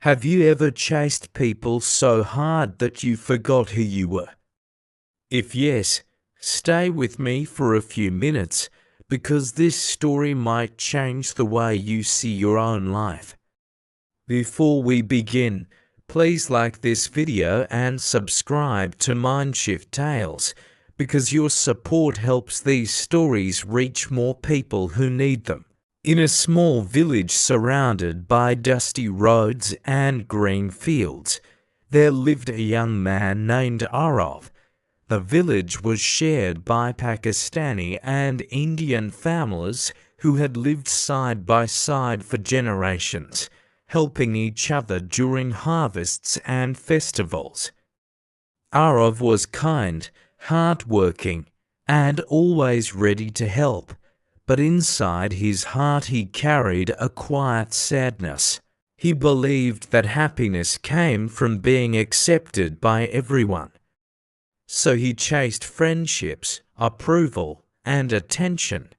Have you ever chased people so hard that you forgot who you were? If yes, stay with me for a few minutes because this story might change the way you see your own life. Before we begin, please like this video and subscribe to MindShift Tales because your support helps these stories reach more people who need them. In a small village surrounded by dusty roads and green fields, there lived a young man named Arav. The village was shared by Pakistani and Indian families who had lived side by side for generations, helping each other during harvests and festivals. Arav was kind, hard-working, and always ready to help. But inside his heart he carried a quiet sadness. He believed that happiness came from being accepted by everyone. So he chased friendships, approval, and attention,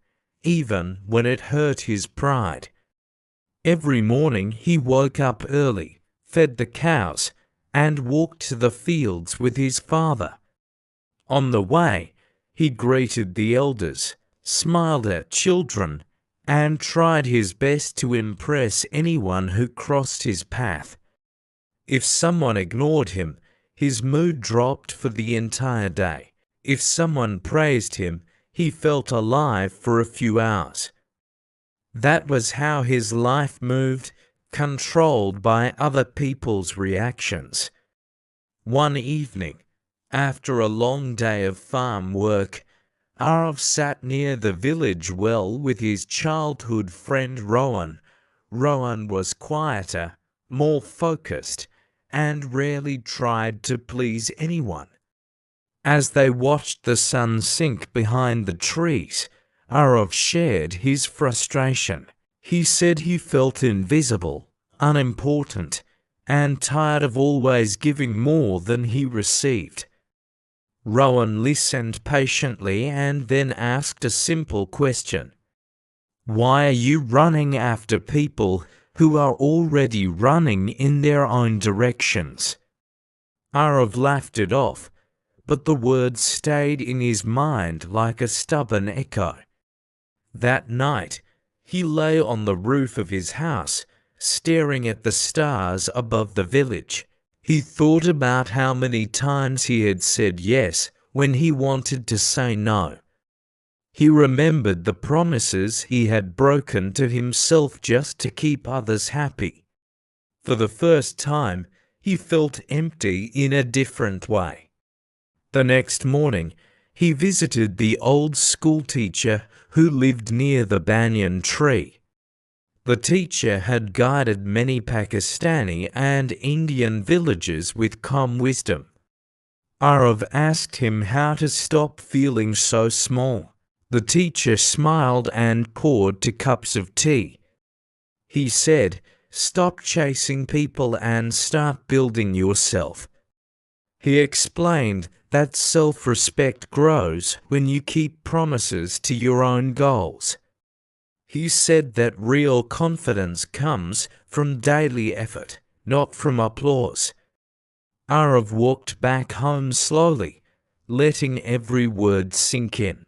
even when it hurt his pride. Every morning he woke up early, fed the cows, and walked to the fields with his father. On the way, he greeted the elders, smiled at children, and tried his best to impress anyone who crossed his path. If someone ignored him, his mood dropped for the entire day. If someone praised him, he felt alive for a few hours. That was how his life moved, controlled by other people's reactions. One evening, after a long day of farm work, Arav sat near the village well with his childhood friend Rowan. Rowan was quieter, more focused, and rarely tried to please anyone. As they watched the sun sink behind the trees, Arav shared his frustration. He said he felt invisible, unimportant, and tired of always giving more than he received. Rowan listened patiently and then asked a simple question. Why are you running after people who are already running in their own directions? Arav laughed it off, but the words stayed in his mind like a stubborn echo. That night, he lay on the roof of his house, staring at the stars above the village. He thought about how many times he had said yes when he wanted to say no. He remembered the promises he had broken to himself just to keep others happy. For the first time, he felt empty in a different way. The next morning, he visited the old schoolteacher who lived near the banyan tree. The teacher had guided many Pakistani and Indian villagers with calm wisdom. Arav asked him how to stop feeling so small. The teacher smiled and poured 2 cups of tea. He said, "Stop chasing people and start building yourself." He explained that self-respect grows when you keep promises to your own goals. He said that real confidence comes from daily effort, not from applause. Arav walked back home slowly, letting every word sink in.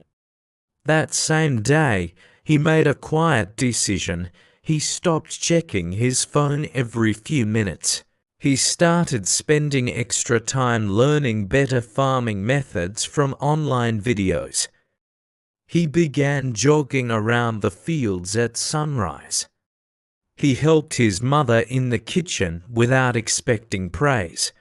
That same day, he made a quiet decision. He stopped checking his phone every few minutes. He started spending extra time learning better farming methods from online videos. He began jogging around the fields at sunrise. He helped his mother in the kitchen without expecting praise.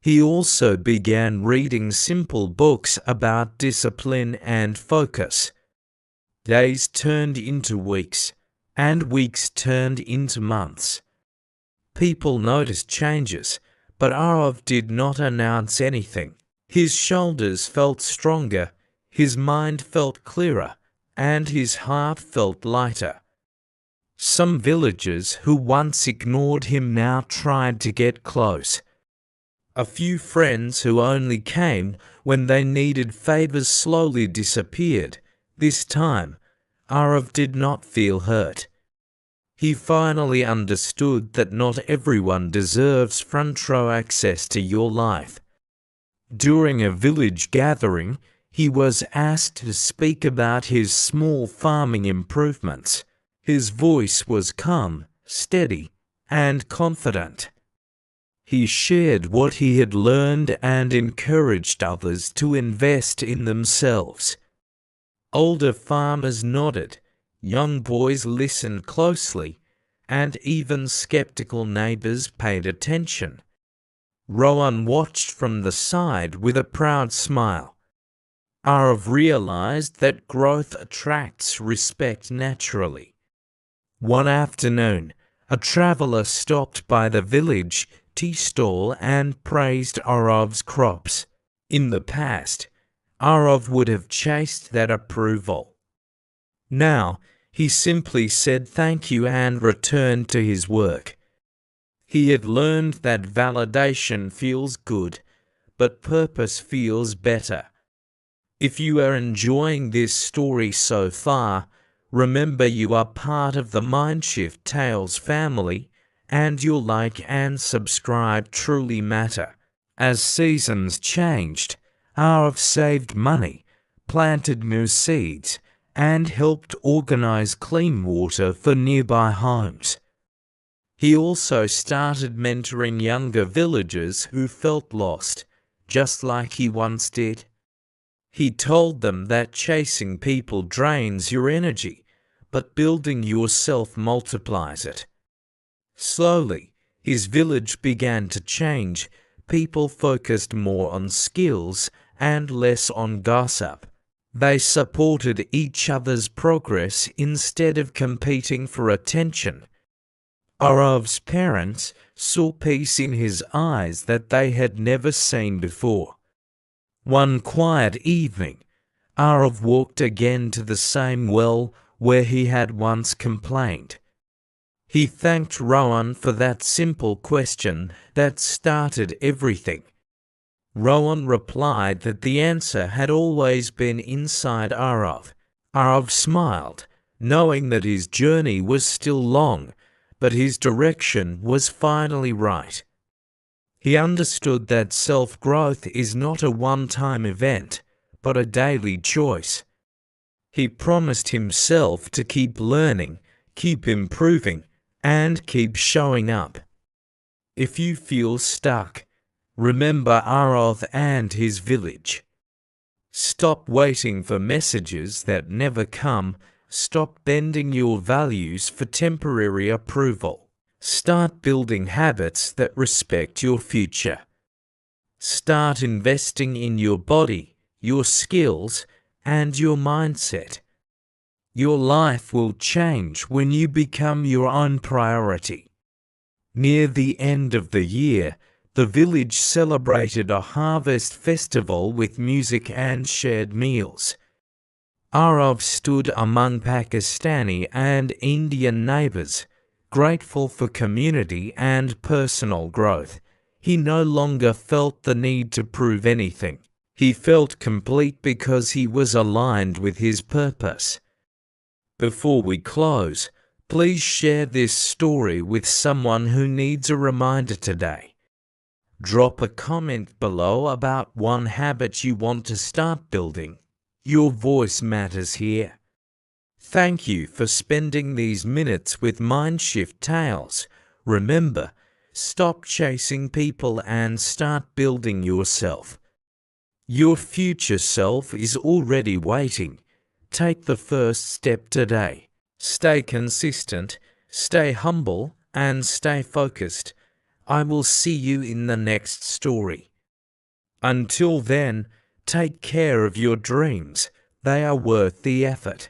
He also began reading simple books about discipline and focus. Days turned into weeks, and weeks turned into months. People noticed changes, but Arav did not announce anything. His shoulders felt stronger, his mind felt clearer, and his heart felt lighter. Some villagers who once ignored him now tried to get close. A few friends who only came when they needed favors slowly disappeared. This time, Arav did not feel hurt. He finally understood that not everyone deserves front row access to your life. During a village gathering, he was asked to speak about his small farming improvements. His voice was calm, steady, and confident. He shared what he had learned and encouraged others to invest in themselves. Older farmers nodded, young boys listened closely, and even skeptical neighbors paid attention. Rowan watched from the side with a proud smile. Arav realized that growth attracts respect naturally. One afternoon, a traveler stopped by the village tea stall and praised Arav's crops. In the past, Arav would have chased that approval. Now, he simply said thank you and returned to his work. He had learned that validation feels good, but purpose feels better. If you are enjoying this story so far, remember you are part of the MindShift Tales family, and your like and subscribe truly matter. As seasons changed, Arav saved money, planted new seeds, and helped organize clean water for nearby homes. He also started mentoring younger villagers who felt lost, just like he once did. He told them that chasing people drains your energy, but building yourself multiplies it. Slowly, his village began to change. People focused more on skills and less on gossip. They supported each other's progress instead of competing for attention. Arav's parents saw peace in his eyes that they had never seen before. One quiet evening, Arav walked again to the same well where he had once complained. He thanked Rowan for that simple question that started everything. Rowan replied that the answer had always been inside Arav. Arav smiled, knowing that his journey was still long, but his direction was finally right. He understood that self-growth is not a one-time event, but a daily choice. He promised himself to keep learning, keep improving, and keep showing up. If you feel stuck, remember Arav and his village. Stop waiting for messages that never come. Stop bending your values for temporary approval. Start building habits that respect your future. Start investing in your body, your skills, and your mindset. Your life will change when you become your own priority. Near the end of the year, the village celebrated a harvest festival with music and shared meals. Arav stood among Pakistani and Indian neighbors, grateful for community and personal growth. He no longer felt the need to prove anything. He felt complete because he was aligned with his purpose. Before we close, please share this story with someone who needs a reminder today. Drop a comment below about one habit you want to start building. Your voice matters here. Thank you for spending these minutes with MindShift Tales. Remember, stop chasing people and start building yourself. Your future self is already waiting. Take the first step today. Stay consistent, stay humble, and stay focused. I will see you in the next story. Until then, take care of your dreams. They are worth the effort.